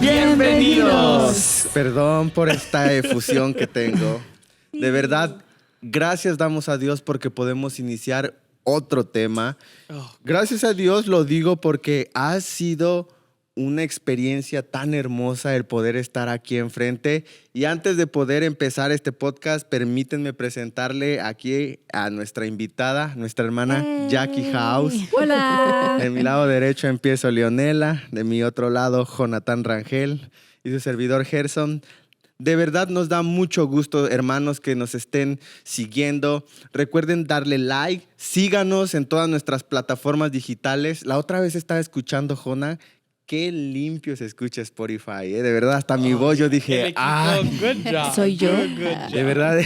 ¡Bienvenidos! Perdón por esta efusión que tengo. De verdad, gracias damos a Dios porque podemos iniciar otro tema. Gracias a Dios lo digo porque ha sido una experiencia tan hermosa el poder estar aquí enfrente. Y antes de poder empezar este podcast, permítanme presentarle aquí a nuestra invitada, nuestra hermana Jackie House. Hola. De mi lado derecho empiezo Leonela, de mi otro lado Jonathan Rangel y su servidor Gerson. De verdad nos da mucho gusto, hermanos, que nos estén siguiendo. Recuerden darle like, síganos en todas nuestras plataformas digitales. La otra vez estaba escuchando, Jona, qué limpio se escucha Spotify, ¿eh? De verdad, hasta mi voz yo dije, Good job. ¿Soy yo? Good job. de verdad,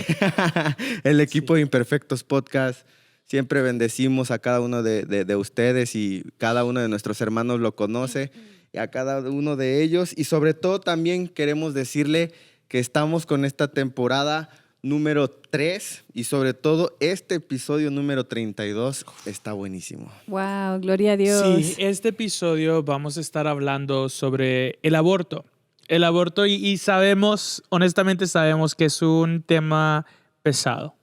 el equipo de Imperfectos Podcast, siempre bendecimos a cada uno de ustedes y cada uno de nuestros hermanos lo conoce, y a cada uno de ellos. Y sobre todo también queremos decirle que estamos con esta temporada número 3 y sobre todo este episodio número 32 está buenísimo. Wow, gloria a Dios. Sí, este episodio vamos a estar hablando sobre el aborto. El aborto y sabemos, honestamente sabemos que es un tema pesado.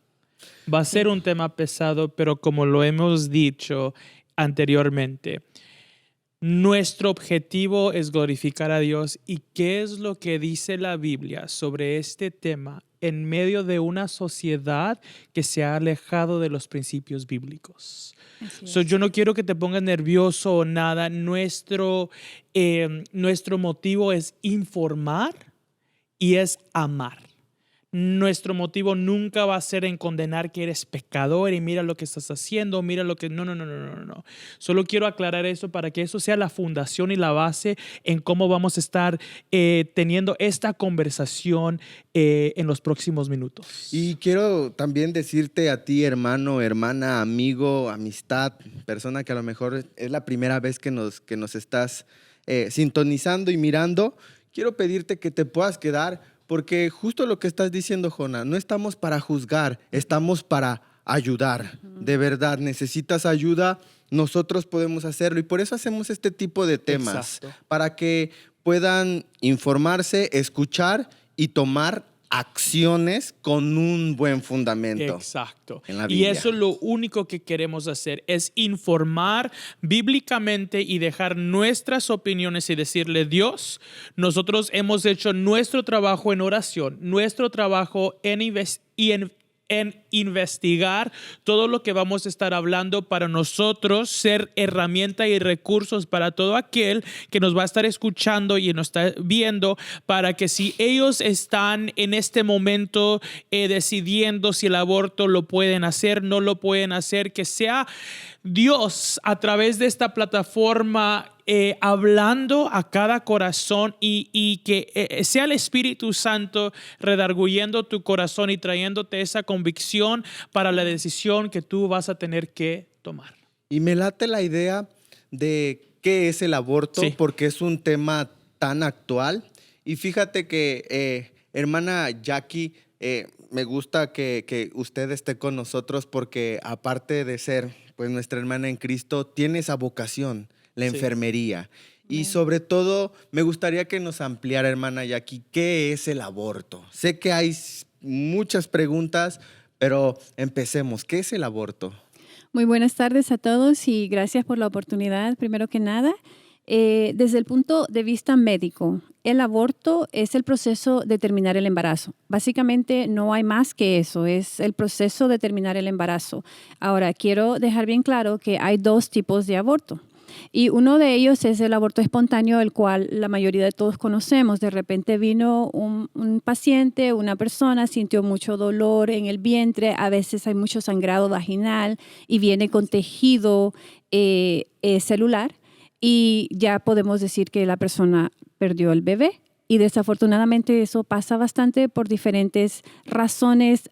Va a ser un tema pesado, pero como lo hemos dicho anteriormente, nuestro objetivo es glorificar a Dios. ¿Y qué es lo que dice la Biblia sobre este tema en medio de una sociedad que se ha alejado de los principios bíblicos? Yo no quiero que te pongas nervioso o nada. Nuestro motivo es informar y es amar. Nuestro motivo nunca va a ser en condenar que eres pecador y mira lo que estás haciendo, mira lo que... No. Solo quiero aclarar eso para que eso sea la fundación y la base en cómo vamos a estar teniendo esta conversación en los próximos minutos. Y quiero también decirte a ti, hermano, hermana, amigo, amistad, persona que a lo mejor es la primera vez que nos estás sintonizando y mirando, quiero pedirte que te puedas quedar. Porque justo lo que estás diciendo, Jona, no estamos para juzgar, estamos para ayudar. De verdad, necesitas ayuda, nosotros podemos hacerlo. Y por eso hacemos este tipo de temas. Exacto. Para que puedan informarse, escuchar y tomar acciones con un buen fundamento. Exacto. En la Y Biblia. eso es lo único que queremos hacer, es informar bíblicamente y dejar nuestras opiniones y decirle, Dios, nosotros hemos hecho nuestro trabajo en oración, nuestro trabajo en investigar todo lo que vamos a estar hablando para nosotros ser herramienta y recursos para todo aquel que nos va a estar escuchando y nos está viendo, para que si ellos están en este momento decidiendo si el aborto lo pueden hacer, no lo pueden hacer, que sea Dios a través de esta plataforma hablando a cada corazón y que sea el Espíritu Santo redarguyendo tu corazón y trayéndote esa convicción para la decisión que tú vas a tener que tomar. Y me late la idea de qué es el aborto, Sí. porque es un tema tan actual. Y fíjate que, hermana Jackie, me gusta que usted esté con nosotros porque aparte de ser pues, nuestra hermana en Cristo, tiene esa vocación, la Sí. enfermería. Y sobre todo, me gustaría que nos ampliara, hermana Jackie, ¿qué es el aborto? Sé que hay muchas preguntas, pero empecemos. ¿Qué es el aborto? Muy buenas tardes a todos y gracias por la oportunidad. Primero que nada, desde el punto de vista médico, el aborto es el proceso de terminar el embarazo. Básicamente no hay más que eso, es el proceso de terminar el embarazo. Ahora, quiero dejar bien claro que hay dos tipos de aborto. Y uno de ellos es el aborto espontáneo, el cual la mayoría de todos conocemos. De repente vino un paciente, una persona, sintió mucho dolor en el vientre, a veces hay mucho sangrado vaginal y viene con tejido celular y ya podemos decir que la persona perdió el bebé. Y desafortunadamente eso pasa bastante por diferentes razones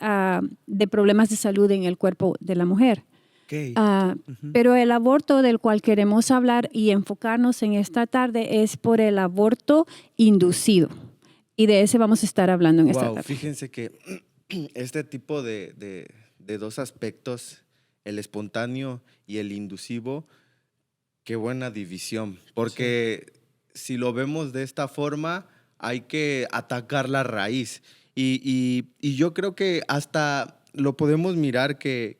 de problemas de salud en el cuerpo de la mujer. Okay. Pero el aborto del cual queremos hablar y enfocarnos en esta tarde es por el aborto inducido. Y de ese vamos a estar hablando en esta tarde. Fíjense que este tipo de dos aspectos, el espontáneo y el inducivo, qué buena división. Porque si lo vemos de esta forma, hay que atacar la raíz. Y yo creo que hasta lo podemos mirar que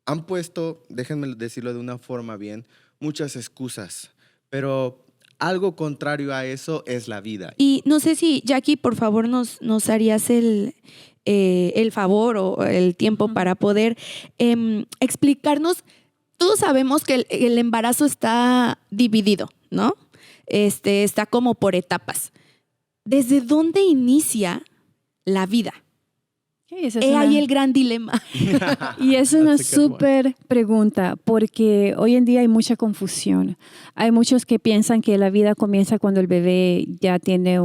han puesto, déjenme decirlo de una forma bien, muchas excusas, pero algo contrario a eso es la vida. Y no sé si, Jackie, por favor, nos harías el favor o el tiempo para poder explicarnos. Todos sabemos que el embarazo está dividido, ¿no? Está como por etapas. ¿Desde dónde inicia la vida? Ahí el gran dilema. Y es una That's a good one. súper pregunta, porque hoy en día hay mucha confusión. Hay muchos que piensan que la vida comienza cuando el bebé ya tiene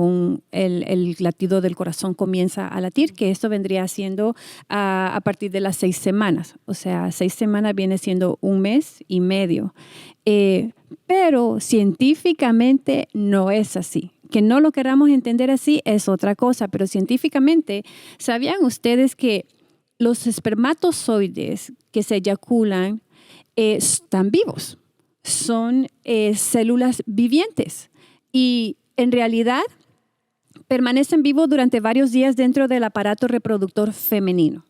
el latido del corazón comienza a latir, que esto vendría siendo a partir de las 6 semanas. O sea, 6 semanas viene siendo 1 mes y medio. Pero científicamente no es así. Que no lo queramos entender así es otra cosa, pero científicamente, ¿sabían ustedes que los espermatozoides que se eyaculan están vivos? Son células vivientes y en realidad permanecen vivos durante varios días dentro del aparato reproductor femenino.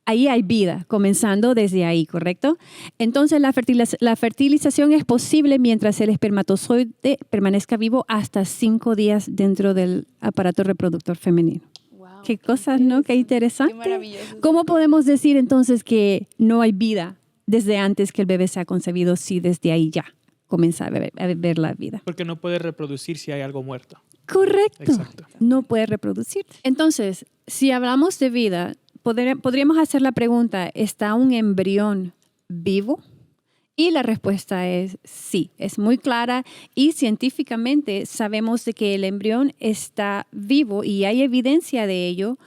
Ahí hay vida, comenzando desde ahí, ¿correcto? Entonces, la fertilización es posible mientras el espermatozoide permanezca vivo hasta 5 días dentro del aparato reproductor femenino. Wow, Qué cosas, ¿no? Qué interesante. Qué maravilloso. ¿Cómo podemos decir entonces que no hay vida desde antes que el bebé sea concebido si desde ahí ya comienza a ver la vida? Porque no puede reproducir si hay algo muerto. Correcto. Exacto. No puede reproducir. Entonces, si hablamos de vida, podríamos hacer la pregunta, ¿está un embrión vivo? Y la respuesta es sí, es muy clara y científicamente sabemos de que el embrión está vivo y hay evidencia de ello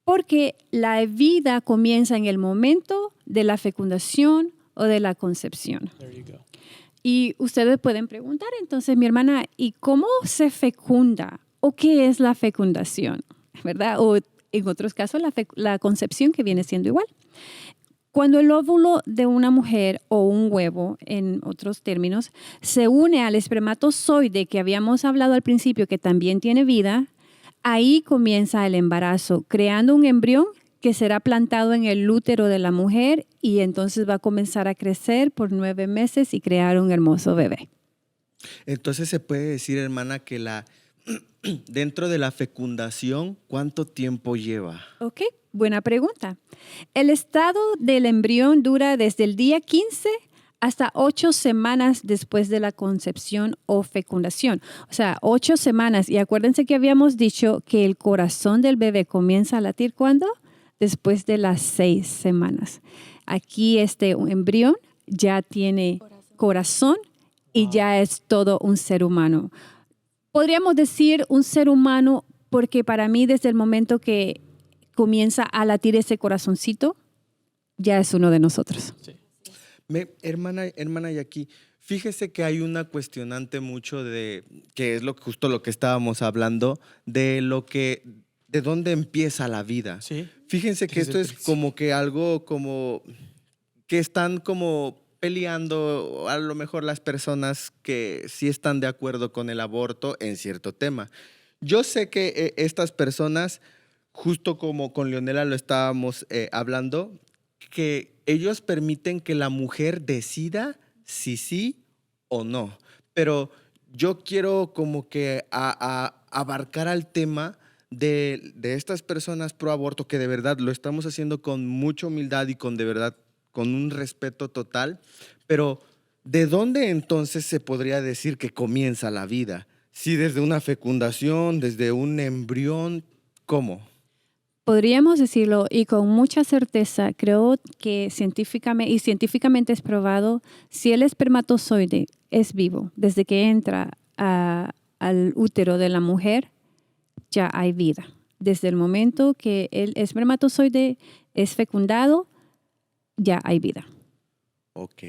porque la vida comienza en el momento de la fecundación o de la concepción. There you go. Y ustedes pueden preguntar entonces, mi hermana, ¿y cómo se fecunda? ¿O qué es la fecundación? ¿Verdad? O en otros casos, la concepción, que viene siendo igual. Cuando el óvulo de una mujer o un huevo, en otros términos, se une al espermatozoide que habíamos hablado al principio, que también tiene vida, ahí comienza el embarazo, creando un embrión que será plantado en el útero de la mujer y entonces va a comenzar a crecer por 9 meses y crear un hermoso bebé. Entonces se puede decir, hermana, que dentro de la fecundación, ¿cuánto tiempo lleva? Ok, buena pregunta. El estado del embrión dura desde el día 15 hasta 8 semanas después de la concepción o fecundación. O sea, 8 semanas. Y acuérdense que habíamos dicho que el corazón del bebé comienza a latir, ¿cuándo? Después de las 6 semanas. Aquí un embrión ya tiene corazón y ya es todo un ser humano. Podríamos decir un ser humano porque para mí desde el momento que comienza a latir ese corazoncito, ya es uno de nosotros. Sí. Hermana Jackie, fíjese que hay una cuestionante mucho de, que es justo lo que estábamos hablando, de dónde empieza la vida. Sí. Fíjense que Desde esto el es principio. como que algo como que están como peleando a lo mejor las personas que sí están de acuerdo con el aborto en cierto tema. Yo sé que estas personas, justo como con Leonela lo estábamos hablando, que ellos permiten que la mujer decida si sí o no. Pero yo quiero como que abarcar al tema de estas personas pro aborto, que de verdad lo estamos haciendo con mucha humildad y con un respeto total, pero ¿de dónde entonces se podría decir que comienza la vida? Si desde una fecundación, desde un embrión, ¿cómo? Podríamos decirlo y con mucha certeza, creo que científicamente es probado, si el espermatozoide es vivo, desde que entra al útero de la mujer, ya hay vida. Desde el momento que el espermatozoide es fecundado, ya hay vida. Ok,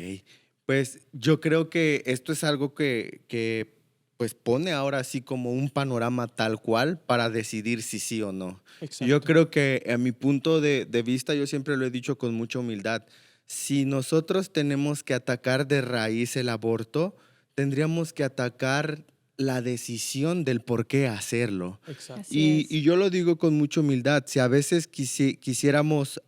pues yo creo que esto es algo que pues pone ahora sí como un panorama tal cual para decidir si sí o no. Exacto. Yo creo que a mi punto de vista, yo siempre lo he dicho con mucha humildad, si nosotros tenemos que atacar de raíz el aborto, tendríamos que atacar la decisión del por qué hacerlo. Exacto. Así es. Y yo lo digo con mucha humildad, si a veces quisiéramos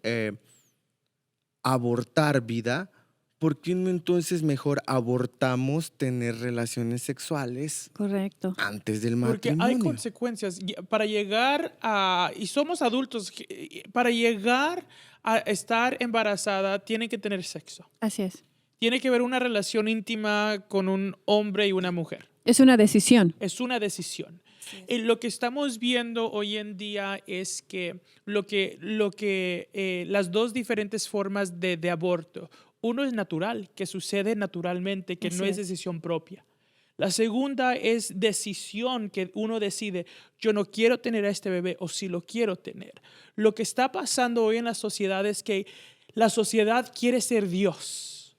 abortar vida, ¿por qué no entonces mejor abortamos tener relaciones sexuales Correcto. antes del Porque matrimonio? hay consecuencias. Para llegar a, y somos adultos, para llegar a estar embarazada, tiene que tener sexo. Así es. Tiene que haber una relación íntima con un hombre y una mujer. Es una decisión. Es una decisión. Lo que estamos viendo hoy en día es que las dos diferentes formas de aborto. Uno es natural, que sucede naturalmente, que Así no es es. decisión propia. La segunda es decisión, que uno decide, yo no quiero tener a este bebé o si lo quiero tener. Lo que está pasando hoy en la sociedad es que la sociedad quiere ser Dios.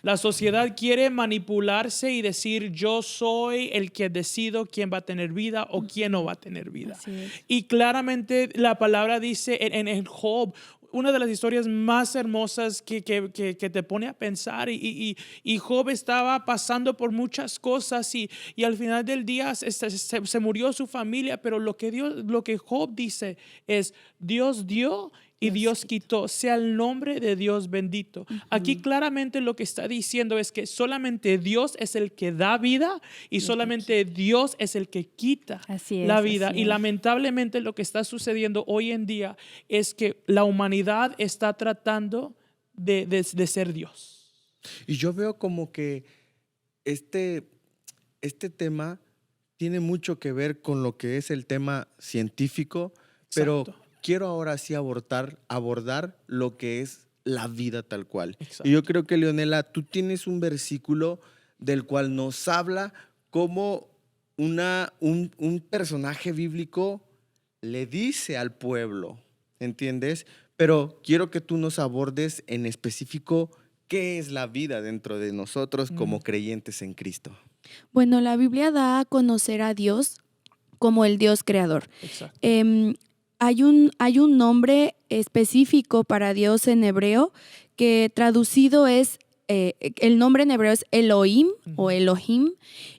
La sociedad quiere manipularse y decir, yo soy el que decido quién va a tener vida o quién no va a tener vida. Así es. Y claramente la palabra dice en Job, una de las historias más hermosas que te pone a pensar, y Job estaba pasando por muchas cosas y al final del día se murió su familia, pero lo que Job dice es, Dios dio y Dios quitó, sea el nombre de Dios bendito. Aquí claramente lo que está diciendo es que solamente Dios es el que da vida y solamente Dios es el que quita Así es, la vida. así Y es. lamentablemente lo que está sucediendo hoy en día es que la humanidad está tratando de ser Dios. Y yo veo como que este tema tiene mucho que ver con lo que es el tema científico, pero Exacto. quiero ahora sí abordar lo que es la vida tal cual. Exacto. Y yo creo que, Leonela, tú tienes un versículo del cual nos habla cómo un personaje bíblico le dice al pueblo, ¿entiendes? Pero quiero que tú nos abordes en específico qué es la vida dentro de nosotros como creyentes en Cristo. Bueno, la Biblia da a conocer a Dios como el Dios creador. Exacto. Hay un nombre específico para Dios en hebreo que traducido es, el nombre en hebreo es Elohim o Elohim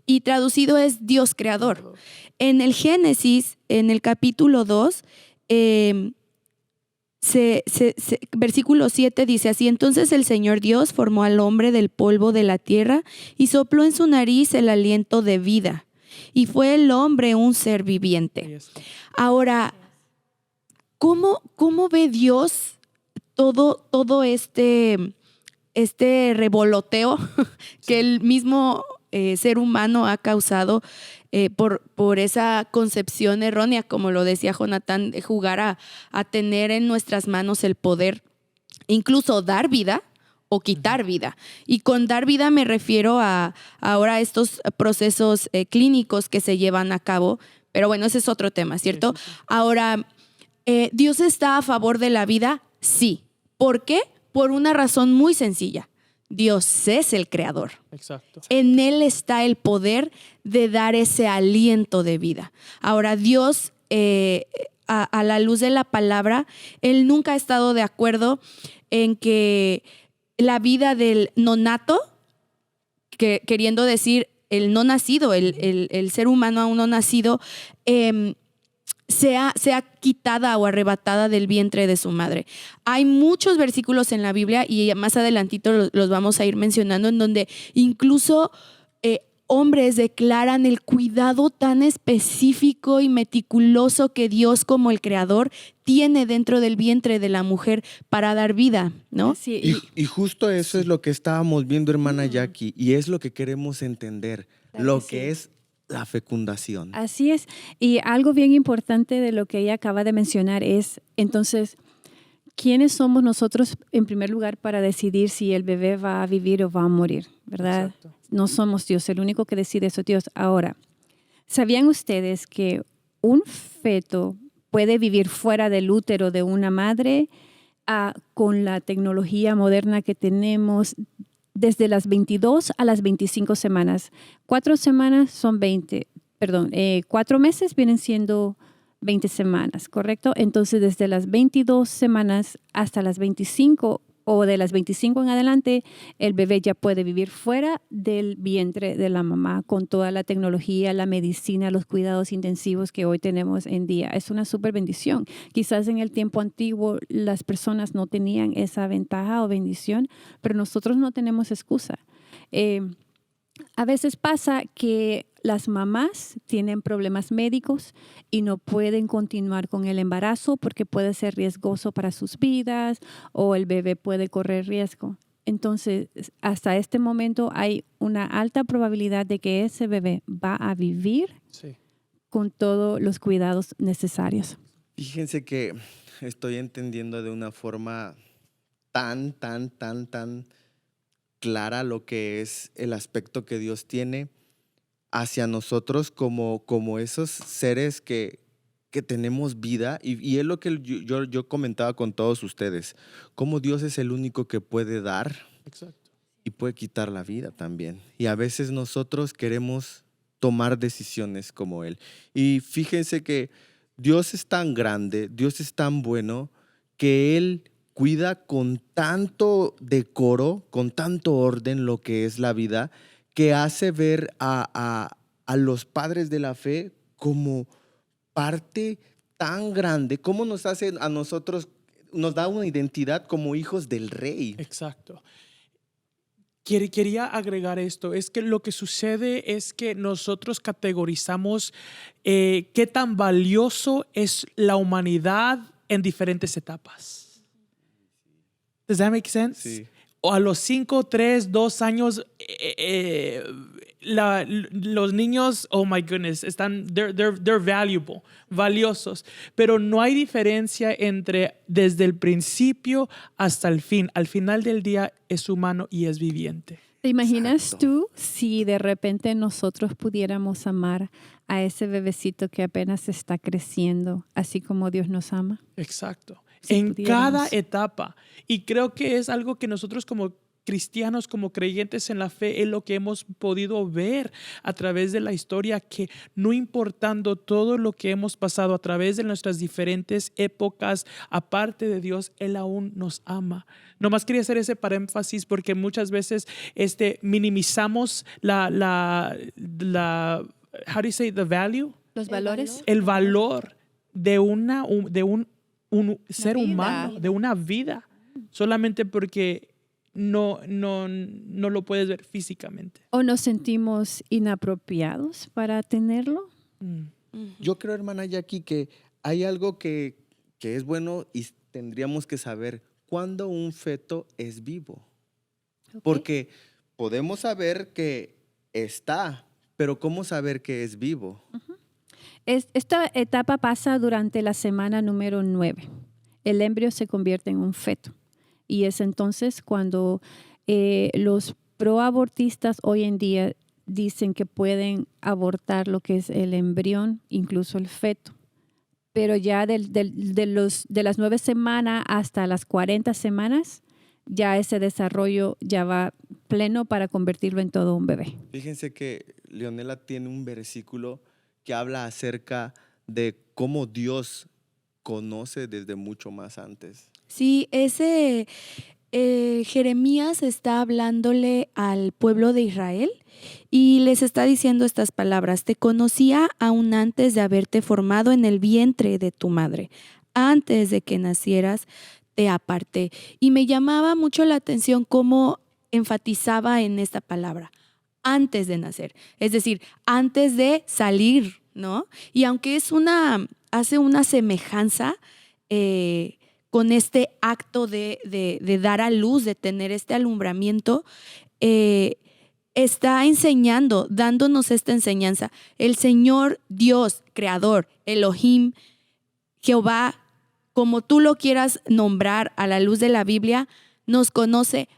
y traducido es Dios creador. En el Génesis, en el capítulo 2, versículo 7 dice así: entonces el Señor Dios formó al hombre del polvo de la tierra y sopló en su nariz el aliento de vida. Y fue el hombre un ser viviente. Ahí está. Ahora, ¿cómo ve Dios todo este revoloteo que el mismo ser humano ha causado por esa concepción errónea, como lo decía Jonathan, de jugar a tener en nuestras manos el poder, incluso dar vida o quitar vida? Y con dar vida me refiero a ahora estos procesos clínicos que se llevan a cabo, pero bueno, ese es otro tema, ¿cierto? Sí. Ahora, ¿Dios está a favor de la vida? Sí. ¿Por qué? Por una razón muy sencilla. Dios es el creador. Exacto. En Él está el poder de dar ese aliento de vida. Ahora, Dios, a la luz de la palabra, Él nunca ha estado de acuerdo en que la vida del nonato, queriendo decir el no nacido, el ser humano aún no nacido, sea quitada o arrebatada del vientre de su madre. Hay muchos versículos en la Biblia y más adelantito los vamos a ir mencionando, en donde incluso hombres declaran el cuidado tan específico y meticuloso que Dios, como el creador, tiene dentro del vientre de la mujer para dar vida, ¿no? Sí, Y justo eso es lo que estábamos viendo, hermana Jackie, y es lo que queremos entender, Claro lo que que sí. es la fecundación. así es. Y algo bien importante de lo que ella acaba de mencionar es, entonces, ¿quiénes somos nosotros en primer lugar para decidir si el bebé va a vivir o va a morir? ¿Verdad? Exacto. No somos Dios, el único que decide eso es Dios. Ahora, ¿sabían ustedes que un feto puede vivir fuera del útero de una madre con la tecnología moderna que tenemos desde las 22 a las 25 semanas? 4 semanas son 4 meses vienen siendo 20 semanas, ¿correcto? Entonces, desde las 22 semanas hasta las 25 o de las 25 en adelante, el bebé ya puede vivir fuera del vientre de la mamá con toda la tecnología, la medicina, los cuidados intensivos que hoy tenemos en día. Es una súper bendición. Quizás en el tiempo antiguo las personas no tenían esa ventaja o bendición, pero nosotros no tenemos excusa. A veces pasa que las mamás tienen problemas médicos y no pueden continuar con el embarazo porque puede ser riesgoso para sus vidas o el bebé puede correr riesgo. Entonces, hasta este momento hay una alta probabilidad de que ese bebé va a vivir con todos los cuidados necesarios. Fíjense que estoy entendiendo de una forma tan clara lo que es el aspecto que Dios tiene hacia nosotros como esos seres que tenemos vida y es lo que yo comentaba con todos ustedes, cómo Dios es el único que puede dar. Exacto. Y puede quitar la vida también. Y a veces nosotros queremos tomar decisiones como Él. Y fíjense que Dios es tan grande, Dios es tan bueno, que Él cuida con tanto decoro, con tanto orden lo que es la vida, que hace ver a los padres de la fe como parte tan grande, como nos hace a nosotros, nos da una identidad como hijos del Rey. Exacto. Quería agregar esto, es que lo que sucede es que nosotros categorizamos qué tan valioso es la humanidad en diferentes etapas. Does that make sense? Sí. O a los 5, 3, 2 años, los niños, oh my goodness, they're valuable, valiosos. Pero no hay diferencia entre desde el principio hasta el fin. Al final del día es humano y es viviente. ¿Te imaginas Exacto. tú si de repente nosotros pudiéramos amar a ese bebecito que apenas está creciendo, así como Dios nos ama? Exacto. Si En pudiéramos. cada etapa. Y creo que es algo que nosotros como cristianos, como creyentes en la fe, es lo que hemos podido ver a través de la historia, que no importando todo lo que hemos pasado a través de nuestras diferentes épocas, aparte de Dios, Él aún nos ama. Nomás quería hacer ese parénfasis porque muchas veces minimizamos how do you say the value? Los valores. El valor de un ser vida. humano, de una vida, solamente porque no lo puedes ver físicamente. ¿O nos sentimos inapropiados para tenerlo? Yo creo, hermana Jackie, que hay algo que es bueno y tendríamos que saber cuándo un feto es vivo. Ok. Porque podemos saber que está, pero ¿cómo saber que es vivo? Esta etapa pasa durante la semana número 9. El embrio se convierte en un feto. Y es entonces cuando los proabortistas hoy en día dicen que pueden abortar lo que es el embrión, incluso el feto. Pero ya de las 9 semanas hasta las 40 semanas, ya ese desarrollo ya va pleno para convertirlo en todo un bebé. Fíjense que Leonela tiene un versículo que habla acerca de cómo Dios conoce desde mucho más antes. Sí, ese Jeremías está hablándole al pueblo de Israel y les está diciendo estas palabras: te conocía aún antes de haberte formado en el vientre de tu madre, antes de que nacieras te aparté. Y me llamaba mucho la atención cómo enfatizaba en esta palabra, antes de nacer, es decir, antes de salir, ¿no? Y aunque hace una semejanza con este acto de dar a luz, de tener este alumbramiento, está enseñando, dándonos esta enseñanza. El Señor Dios, Creador, Elohim, Jehová, como tú lo quieras nombrar a la luz de la Biblia, nos conoce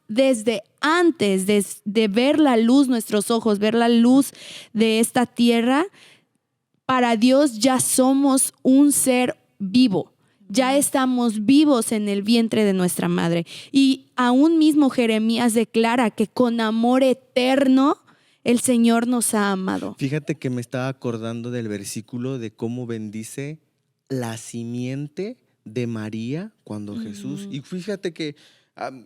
desde antes de ver la luz, nuestros ojos, ver la luz de esta tierra. Para Dios ya somos un ser vivo. Ya estamos vivos en el vientre de nuestra madre. Y aún mismo Jeremías declara que con amor eterno el Señor nos ha amado. Fíjate que me estaba acordando del versículo de cómo bendice la simiente de María cuando Jesús, y fíjate que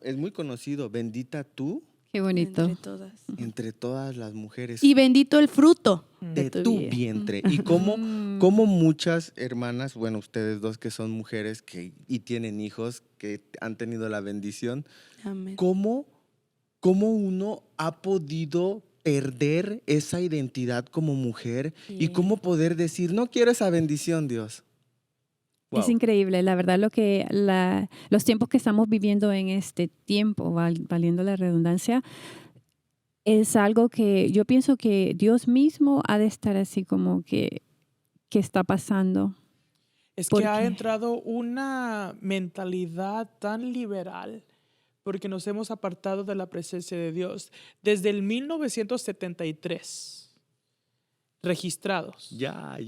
es muy conocido, bendita tú Qué bonito. Entre todas. entre todas las mujeres Y bendito el fruto de tu vientre. Y cómo muchas hermanas, bueno, ustedes dos que son mujeres y tienen hijos que han tenido la bendición, Amén. cómo uno ha podido perder esa identidad como mujer y cómo poder decir, no quiero esa bendición, Dios. Wow. Es increíble, la verdad, los tiempos que estamos viviendo en este tiempo, valiendo la redundancia, es algo que yo pienso que Dios mismo ha de estar así como que está pasando. Es ¿Por que ha qué? entrado una mentalidad tan liberal porque nos hemos apartado de la presencia de Dios. Desde el 1973, registrados, Ya.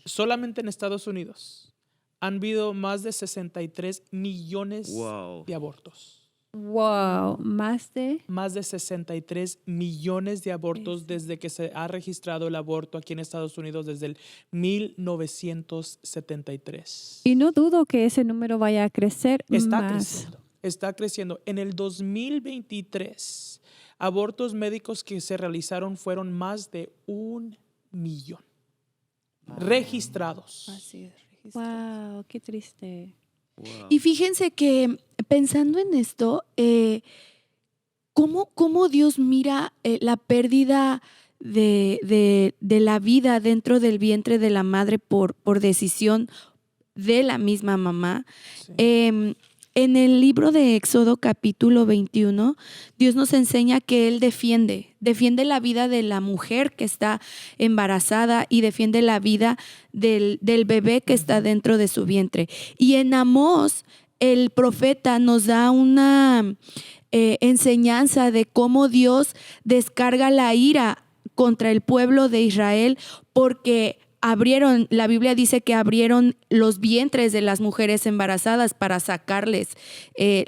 solamente en Estados Unidos, han habido más de 63 millones Wow. de abortos. Wow, más de... Más de 63 millones de abortos desde que se ha registrado el aborto aquí en Estados Unidos desde el 1973. Y no dudo que ese número vaya a crecer Está más. creciendo. Está creciendo. En el 2023, abortos médicos que se realizaron fueron más de 1 millón registrados. Así es. Wow, qué triste. Wow. Y fíjense que pensando en esto, ¿cómo Dios mira la pérdida de la vida dentro del vientre de la madre por decisión de la misma mamá? Sí. En el libro de Éxodo capítulo 21, Dios nos enseña que Él defiende la vida de la mujer que está embarazada y defiende la vida del bebé que está dentro de su vientre. Y en Amós, el profeta nos da una enseñanza de cómo Dios descarga la ira contra el pueblo de Israel porque la Biblia dice que abrieron los vientres de las mujeres embarazadas para sacarles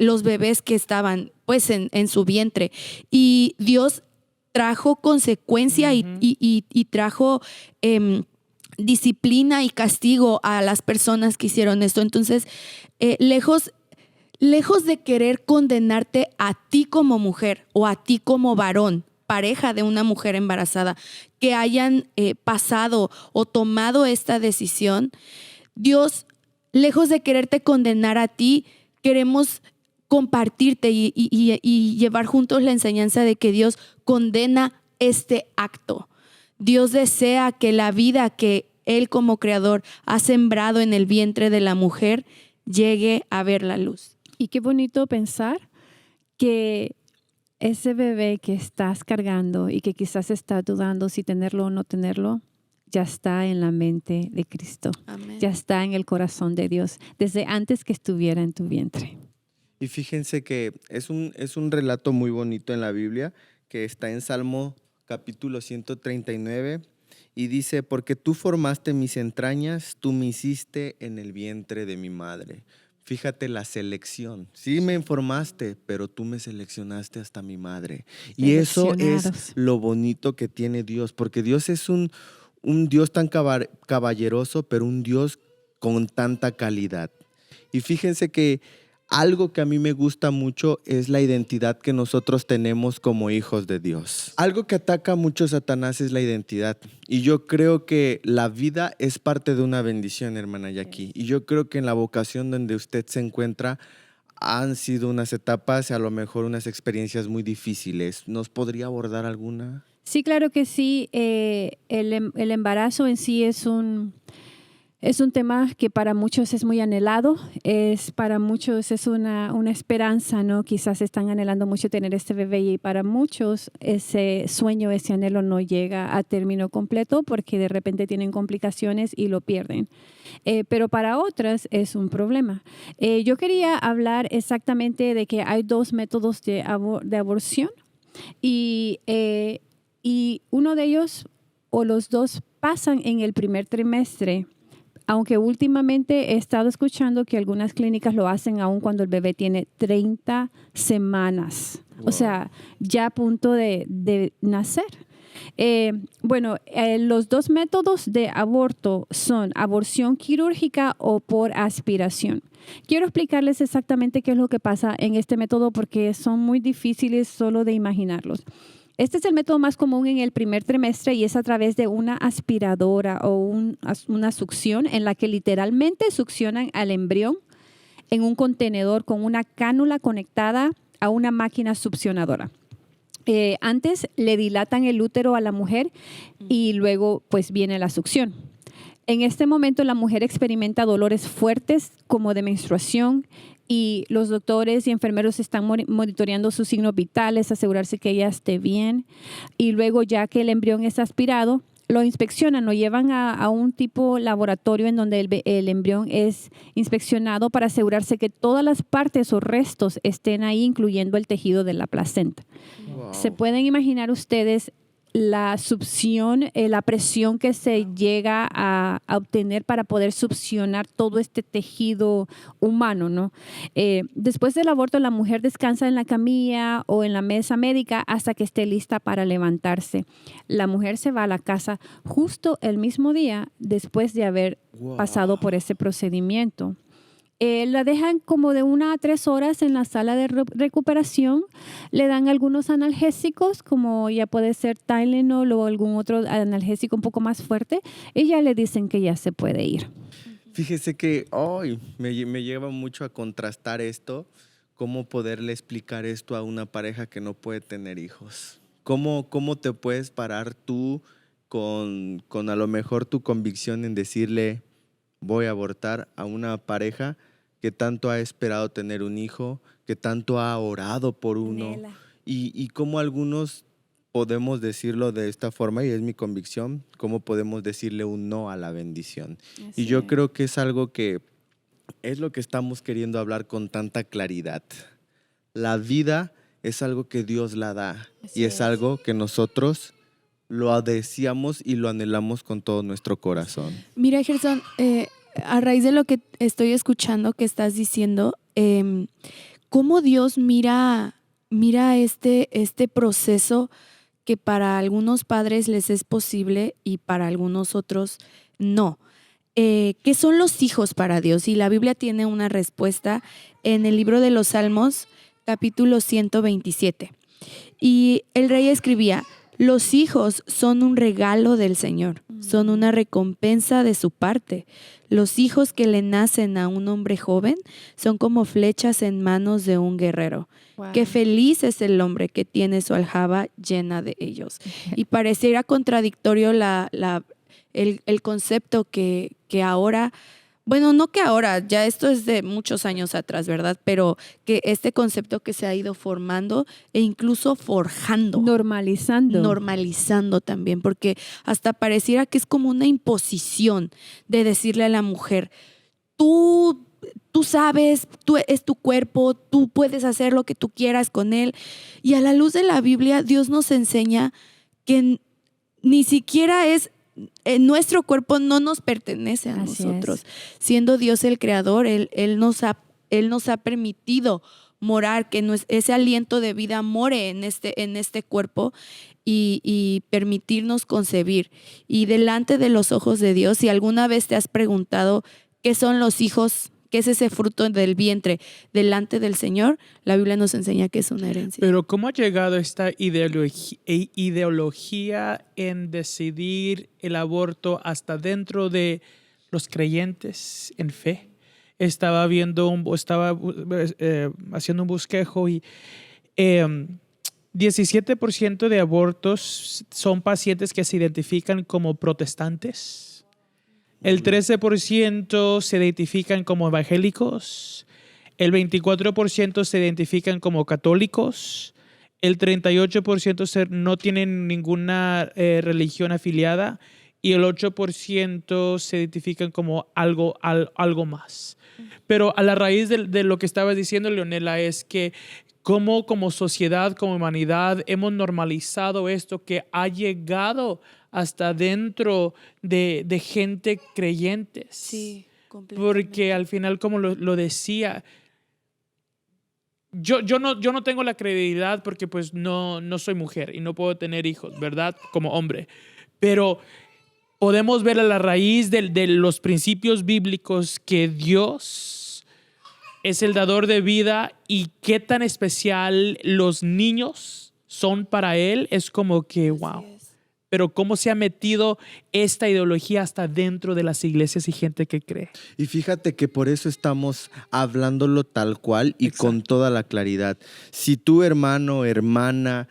los bebés que estaban pues en su vientre. Y Dios trajo consecuencia y trajo disciplina y castigo a las personas que hicieron esto. Entonces, lejos de querer condenarte a ti como mujer o a ti como varón, pareja de una mujer embarazada, que hayan pasado o tomado esta decisión, Dios, lejos de quererte condenar a ti, queremos compartirte y llevar juntos la enseñanza de que Dios condena este acto. Dios desea que la vida que Él como creador ha sembrado en el vientre de la mujer llegue a ver la luz. Y qué bonito pensar que ese bebé que estás cargando y que quizás estás dudando si tenerlo o no tenerlo, ya está en la mente de Cristo. Amén. Ya está en el corazón de Dios, desde antes que estuviera en tu vientre. Y fíjense que es un relato muy bonito en la Biblia que está en Salmo capítulo 139 y dice, porque tú formaste mis entrañas, tú me hiciste en el vientre de mi madre. Fíjate la selección. Sí me formaste, pero tú me seleccionaste hasta mi madre. Y eso es lo bonito que tiene Dios, porque Dios es un Dios tan caballeroso, pero un Dios con tanta calidad. Y fíjense que algo que a mí me gusta mucho es la identidad que nosotros tenemos como hijos de Dios. Algo que ataca mucho a Satanás es la identidad. Y yo creo que la vida es parte de una bendición, hermana Jackie. Y yo creo que en la vocación donde usted se encuentra han sido unas etapas, a lo mejor unas experiencias muy difíciles. ¿Nos podría abordar alguna? Sí, claro que sí. El embarazo en sí es un tema que para muchos es muy anhelado, para muchos es una esperanza, ¿no? Quizás están anhelando mucho tener este bebé y para muchos ese sueño, ese anhelo no llega a término completo porque de repente tienen complicaciones y lo pierden. Pero para otras es un problema. Yo quería hablar exactamente de que hay 2 métodos de aborción y uno de ellos o los 2 pasan en el primer trimestre. Aunque últimamente he estado escuchando que algunas clínicas lo hacen aún cuando el bebé tiene 30 semanas. Wow. O sea, ya a punto de nacer. Los dos métodos de aborto son aborción quirúrgica o por aspiración. Quiero explicarles exactamente qué es lo que pasa en este método porque son muy difíciles solo de imaginarlos. Este es el método más común en el primer trimestre y es a través de una aspiradora o una succión en la que literalmente succionan al embrión en un contenedor con una cánula conectada a una máquina succionadora. Antes le dilatan el útero a la mujer y luego pues viene la succión. En este momento la mujer experimenta dolores fuertes como de menstruación y los doctores y enfermeros están monitoreando sus signos vitales, asegurarse que ella esté bien. Y luego ya que el embrión es aspirado, lo inspeccionan, lo llevan a un tipo laboratorio en donde el embrión es inspeccionado para asegurarse que todas las partes o restos estén ahí, incluyendo el tejido de la placenta. Wow. ¿Se pueden imaginar ustedes la succión, la presión que se llega a obtener para poder succionar todo este tejido humano, ¿no? Después del aborto, la mujer descansa en la camilla o en la mesa médica hasta que esté lista para levantarse. La mujer se va a la casa justo el mismo día después de haber pasado por ese procedimiento. La dejan como de 1 a 3 horas en la sala de recuperación. Le dan algunos analgésicos, como ya puede ser Tylenol o algún otro analgésico un poco más fuerte, y ya le dicen que ya se puede ir. Fíjese que hoy me lleva mucho a contrastar esto, cómo poderle explicar esto a una pareja que no puede tener hijos. ¿Cómo te puedes parar tú con a lo mejor tu convicción en decirle voy a abortar a una pareja que tanto ha esperado tener un hijo, que tanto ha orado por uno, y cómo algunos podemos decirlo de esta forma, y es mi convicción, cómo podemos decirle un no a la bendición? Así y yo es. creo que es algo que es lo que estamos queriendo hablar con tanta claridad. La vida es algo que Dios la da, Así y es es. algo que nosotros lo deseamos y lo anhelamos con todo nuestro corazón. Mira, Gerson, a raíz de lo que estoy escuchando que estás diciendo, cómo Dios mira este proceso que para algunos padres les es posible y para algunos otros no. ¿Qué son los hijos para Dios? Y la Biblia tiene una respuesta en el libro de los Salmos, capítulo 127. Y el rey escribía: los hijos son un regalo del Señor, son una recompensa de su parte. Los hijos que le nacen a un hombre joven son como flechas en manos de un guerrero. Wow. Qué feliz es el hombre que tiene su aljaba llena de ellos. Y pareciera contradictorio el concepto que ahora, bueno, no que ahora, ya esto es de muchos años atrás, ¿verdad? Pero que este concepto que se ha ido formando e incluso forjando. Normalizando también, porque hasta pareciera que es como una imposición de decirle a la mujer, tú sabes, es tu cuerpo, tú puedes hacer lo que tú quieras con él. Y a la luz de la Biblia, Dios nos enseña que ni siquiera nuestro cuerpo no nos pertenece a Así nosotros. Siendo Dios el creador, Él nos ha permitido morar, que ese aliento de vida more en este cuerpo y permitirnos concebir. Y delante de los ojos de Dios, si alguna vez te has preguntado qué son los hijos, qué es ese fruto del vientre delante del Señor, la Biblia nos enseña que es una herencia. Pero ¿cómo ha llegado esta ideología en decidir el aborto hasta dentro de los creyentes en fe? Estaba haciendo un bosquejo y 17% de abortos son pacientes que se identifican como protestantes. El 13% se identifican como evangélicos. El 24% se identifican como católicos. El 38% no tienen ninguna religión afiliada. Y el 8% se identifican como algo más. Pero a la raíz de lo que estabas diciendo, Leonela, es que como sociedad, como humanidad, hemos normalizado esto que ha llegado hasta dentro de gente creyentes. Sí, completamente. Porque al final, como lo decía, yo no tengo la credibilidad porque pues no soy mujer y no puedo tener hijos, ¿verdad? Como hombre. Pero podemos ver a la raíz de los principios bíblicos que Dios es el dador de vida y qué tan especial los niños son para Él. Es como que, wow. Pero cómo se ha metido esta ideología hasta dentro de las iglesias y gente que cree. Y fíjate que por eso estamos hablándolo tal cual y Exacto. con toda la claridad. Si tu hermano, hermana,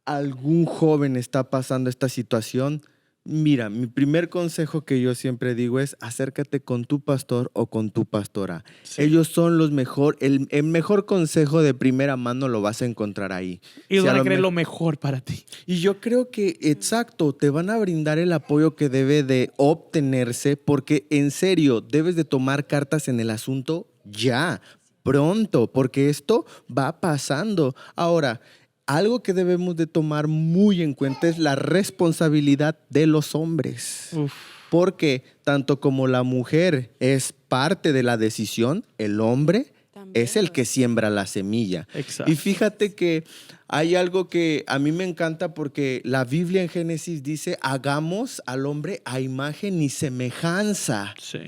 algún joven está pasando esta situación, mira, mi primer consejo que yo siempre digo es acércate con tu pastor o con tu pastora. Sí. Ellos son los mejor, el mejor consejo de primera mano lo vas a encontrar ahí. Y Si van a lo querer me- lo mejor para ti. Y yo creo que, exacto, te van a brindar el apoyo que debe de obtenerse porque en serio debes de tomar cartas en el asunto ya, pronto, porque esto va pasando. Ahora, algo que debemos de tomar muy en cuenta es la responsabilidad de los hombres. Uf. Porque tanto como la mujer es parte de la decisión, el hombre También. es el que siembra la semilla. Exacto. Y fíjate que hay algo que a mí me encanta porque la Biblia en Génesis dice, hagamos al hombre a imagen y semejanza. Sí.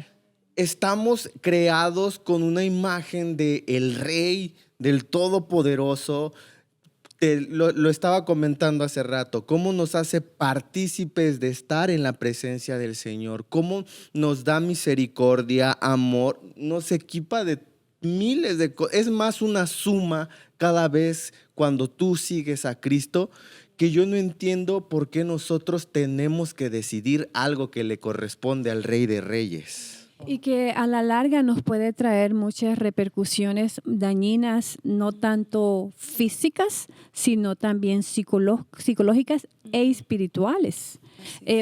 Estamos creados con una imagen de el Rey, del Todopoderoso. Lo estaba comentando hace rato, cómo nos hace partícipes de estar en la presencia del Señor, cómo nos da misericordia, amor, nos equipa de miles de cosas. Es más una suma cada vez cuando tú sigues a Cristo, que yo no entiendo por qué nosotros tenemos que decidir algo que le corresponde al Rey de Reyes. Y que a la larga nos puede traer muchas repercusiones dañinas, no tanto físicas, sino también psicológicas e espirituales.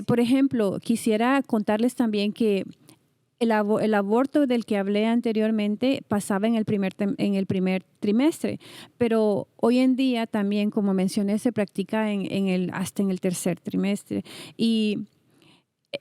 Por ejemplo, quisiera contarles también que el aborto del que hablé anteriormente pasaba en el primer trimestre, pero hoy en día también, como mencioné, se practica hasta en el tercer trimestre. Y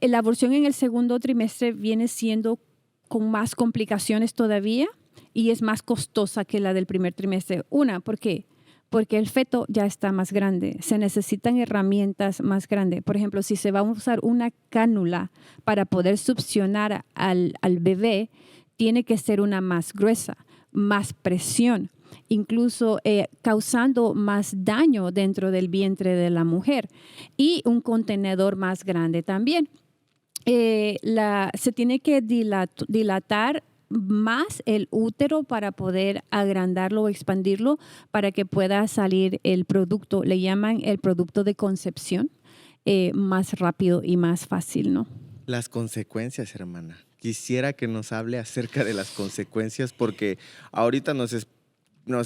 la aborción en el segundo trimestre viene siendo con más complicaciones todavía y es más costosa que la del primer trimestre. ¿Por qué? Porque el feto ya está más grande. Se necesitan herramientas más grandes. Por ejemplo, si se va a usar una cánula para poder succionar al bebé, tiene que ser una más gruesa, más presión, incluso causando más daño dentro del vientre de la mujer y un contenedor más grande también. Se tiene que dilatar más el útero para poder agrandarlo o expandirlo para que pueda salir el producto. Le llaman el producto de concepción más rápido y más fácil, ¿no? Las consecuencias, hermana. Quisiera que nos hable acerca de las consecuencias porque ahorita nos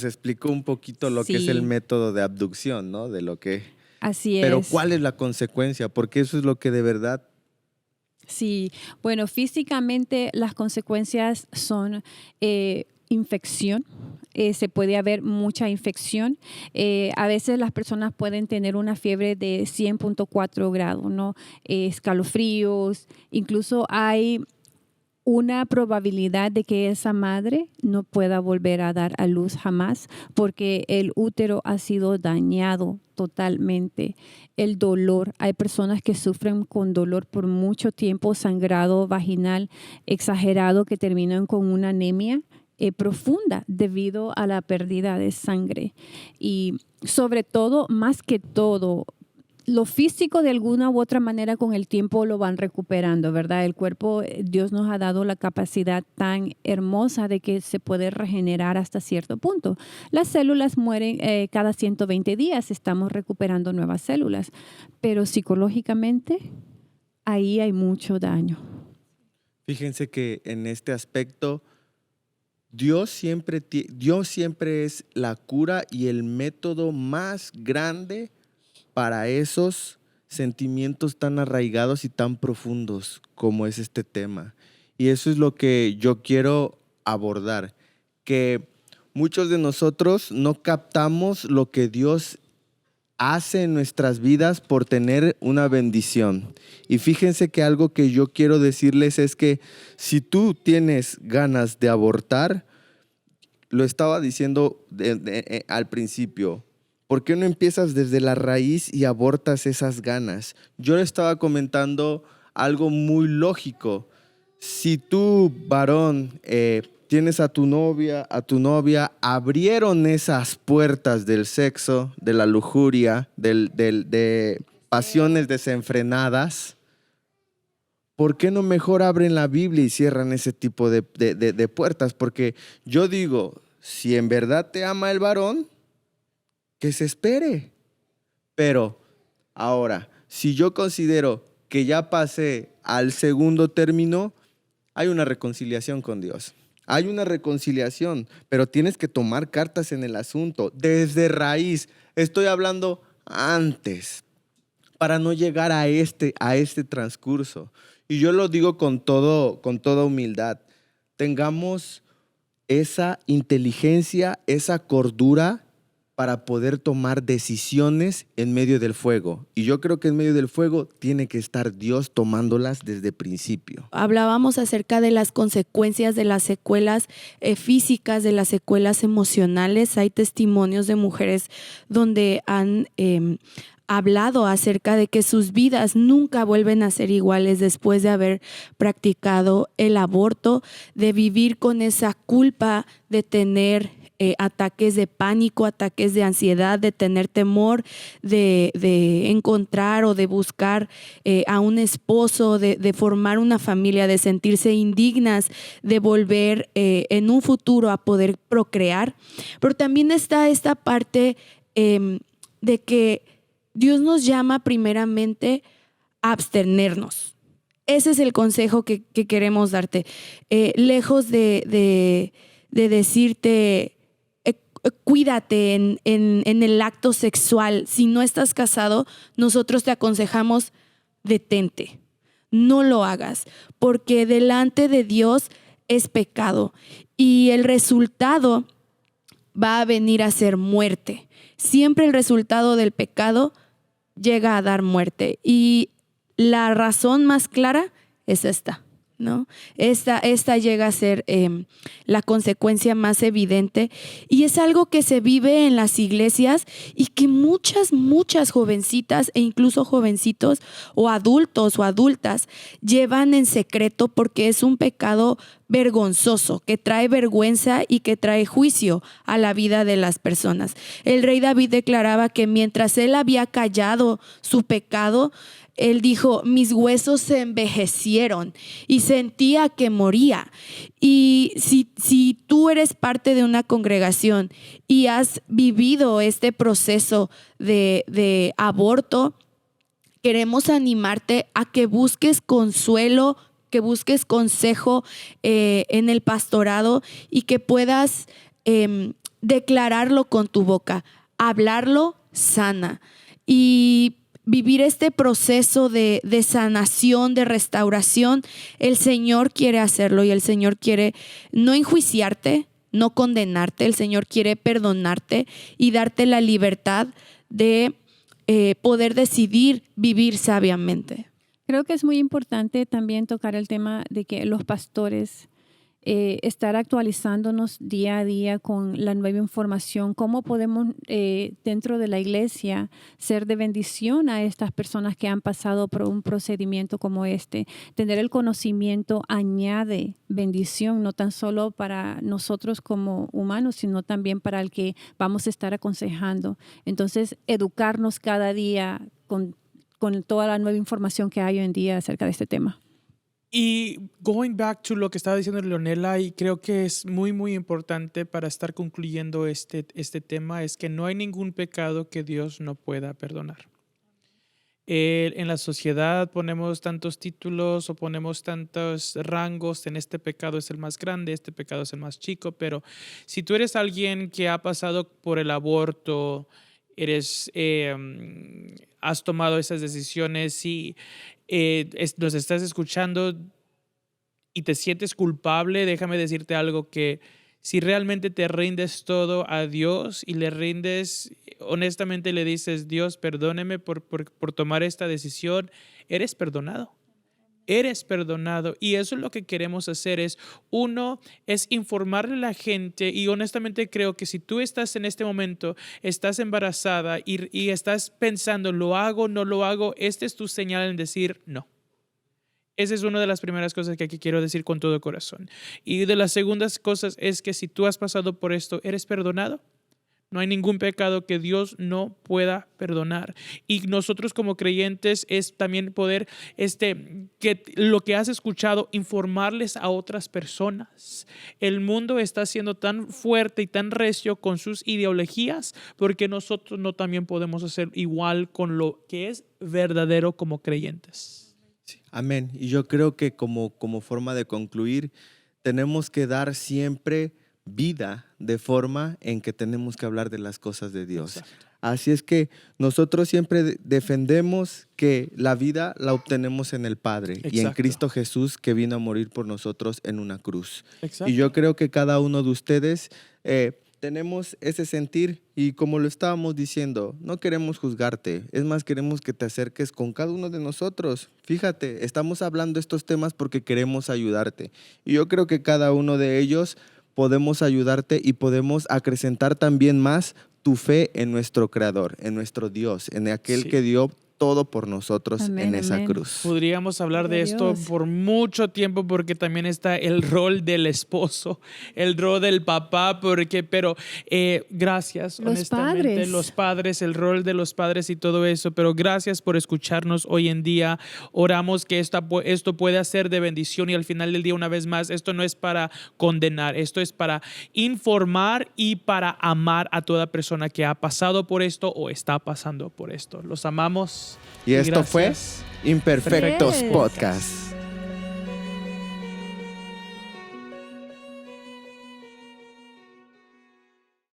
explicó un poquito lo que es Sí. el método de abducción, ¿no? De lo que... Así Pero es. ¿cuál es la consecuencia? Porque eso es lo que de verdad... Sí, bueno, físicamente las consecuencias son infección. Se puede haber mucha infección. A veces las personas pueden tener una fiebre de 100.4 grados, ¿no? Escalofríos. Incluso hay una probabilidad de que esa madre no pueda volver a dar a luz jamás porque el útero ha sido dañado totalmente. El dolor, hay personas que sufren con dolor por mucho tiempo, sangrado vaginal exagerado que terminan con una anemia profunda debido a la pérdida de sangre. Y sobre todo, más que todo, lo físico de alguna u otra manera con el tiempo lo van recuperando, ¿verdad? El cuerpo, Dios nos ha dado la capacidad tan hermosa de que se puede regenerar hasta cierto punto. Las células mueren cada 120 días, estamos recuperando nuevas células, pero psicológicamente ahí hay mucho daño. Fíjense que en este aspecto Dios siempre es la cura y el método más grande para esos sentimientos tan arraigados y tan profundos como es este tema. Y eso es lo que yo quiero abordar, que muchos de nosotros no captamos lo que Dios hace en nuestras vidas por tener una bendición. Y fíjense que algo que yo quiero decirles es que si tú tienes ganas de abortar, lo estaba diciendo al principio. ¿Por qué no empiezas desde la raíz y abortas esas ganas? Yo le estaba comentando algo muy lógico. Si tú, varón, tienes a tu novia, abrieron esas puertas del sexo, de la lujuria, de pasiones desenfrenadas, ¿por qué no mejor abren la Biblia y cierran ese tipo de puertas? Porque yo digo, si en verdad te ama el varón, que se espere. Pero ahora, si yo considero que ya pasé al segundo término, hay una reconciliación con Dios. Hay una reconciliación, pero tienes que tomar cartas en el asunto desde raíz. Estoy hablando antes, para no llegar a este transcurso. Y yo lo digo con toda humildad. Tengamos esa inteligencia, esa cordura para poder tomar decisiones en medio del fuego. Y yo creo que en medio del fuego tiene que estar Dios tomándolas desde el principio. Hablábamos acerca de las consecuencias de las secuelas físicas, de las secuelas emocionales. Hay testimonios de mujeres donde han hablado acerca de que sus vidas nunca vuelven a ser iguales después de haber practicado el aborto, de vivir con esa culpa de tener ataques de pánico, ataques de ansiedad, de tener temor de encontrar o de buscar a un esposo, de formar una familia, de sentirse indignas, de volver en un futuro a poder procrear. Pero también está esta parte de que Dios nos llama primeramente a abstenernos. Ese es el consejo que queremos darte. Lejos de decirte cuídate en el acto sexual. Si no estás casado, nosotros te aconsejamos detente. No lo hagas, porque delante de Dios es pecado y el resultado va a venir a ser muerte. Siempre el resultado del pecado llega a dar muerte y la razón más clara es esta, ¿no? Esta llega a ser la consecuencia más evidente y es algo que se vive en las iglesias y que muchas jovencitas e incluso jovencitos o adultos o adultas llevan en secreto porque es un pecado vergonzoso, que trae vergüenza y que trae juicio a la vida de las personas. El rey David declaraba que mientras él había callado su pecado, él dijo, mis huesos se envejecieron y sentía que moría. Y si tú eres parte de una congregación y has vivido este proceso de aborto, queremos animarte a que busques consuelo, que busques consejo en el pastorado y que puedas declararlo con tu boca, hablarlo sana y vivir este proceso de sanación, de restauración. El Señor quiere hacerlo y el Señor quiere no enjuiciarte, no condenarte. El Señor quiere perdonarte y darte la libertad de poder decidir vivir sabiamente. Creo que es muy importante también tocar el tema de que los pastores estar actualizándonos día a día con la nueva información, cómo podemos dentro de la iglesia ser de bendición a estas personas que han pasado por un procedimiento como este. Tener el conocimiento añade bendición, no tan solo para nosotros como humanos, sino también para el que vamos a estar aconsejando. Entonces, educarnos cada día con toda la nueva información que hay hoy en día acerca de este tema. Y going back to lo que estaba diciendo Leonela, y creo que es muy, muy importante para estar concluyendo este tema, es que no hay ningún pecado que Dios no pueda perdonar. En la sociedad ponemos tantos títulos o ponemos tantos rangos, en este pecado es el más grande, este pecado es el más chico, pero si tú eres alguien que ha pasado por el aborto, has tomado esas decisiones y nos estás escuchando y te sientes culpable, déjame decirte algo, que si realmente te rindes todo a Dios y le rindes, honestamente le dices, Dios, perdóneme por tomar esta decisión, eres perdonado. eres perdonado. Y eso es lo que queremos hacer, es informarle a la gente. Y honestamente creo que si tú estás en este momento, estás embarazada y estás pensando, ¿lo hago, no lo hago? Esta es tu señal en decir no. Esa es una de las primeras cosas que aquí quiero decir con todo corazón. Y de las segundas cosas es que si tú has pasado por esto, ¿eres perdonado? No hay ningún pecado que Dios no pueda perdonar. Y nosotros como creyentes es también poder, que lo que has escuchado, informarles a otras personas. El mundo está siendo tan fuerte y tan recio con sus ideologías porque nosotros no también podemos hacer igual con lo que es verdadero como creyentes. Amén. Y yo creo que como forma de concluir, tenemos que dar siempre vida de forma en que tenemos que hablar de las cosas de Dios. Exacto. Así es que nosotros siempre defendemos que la vida la obtenemos en el Padre. Exacto. Y en Cristo Jesús, que vino a morir por nosotros en una cruz. Exacto. Y yo creo que cada uno de ustedes tenemos ese sentir, y como lo estábamos diciendo, no queremos juzgarte, es más, queremos que te acerques con cada uno de nosotros. Fíjate, estamos hablando estos temas porque queremos ayudarte. Y yo creo que cada uno de ellos podemos ayudarte y podemos acrecentar también más tu fe en nuestro Creador, en nuestro Dios, en aquel Sí. que dio todo por nosotros Amén, en esa amén. cruz. Podríamos hablar de Gloria a esto Dios. por mucho tiempo porque también está el rol del esposo, el rol del papá, pero gracias, Los honestamente, padres. los padres, el rol de los padres y todo eso, pero gracias por escucharnos hoy en día. Oramos que esto pueda ser de bendición y al final del día, una vez más, esto no es para condenar, esto es para informar y para amar a toda persona que ha pasado por esto o está pasando por esto. Los amamos. Y esto fue gracias. Imperfectos Yes. Podcast.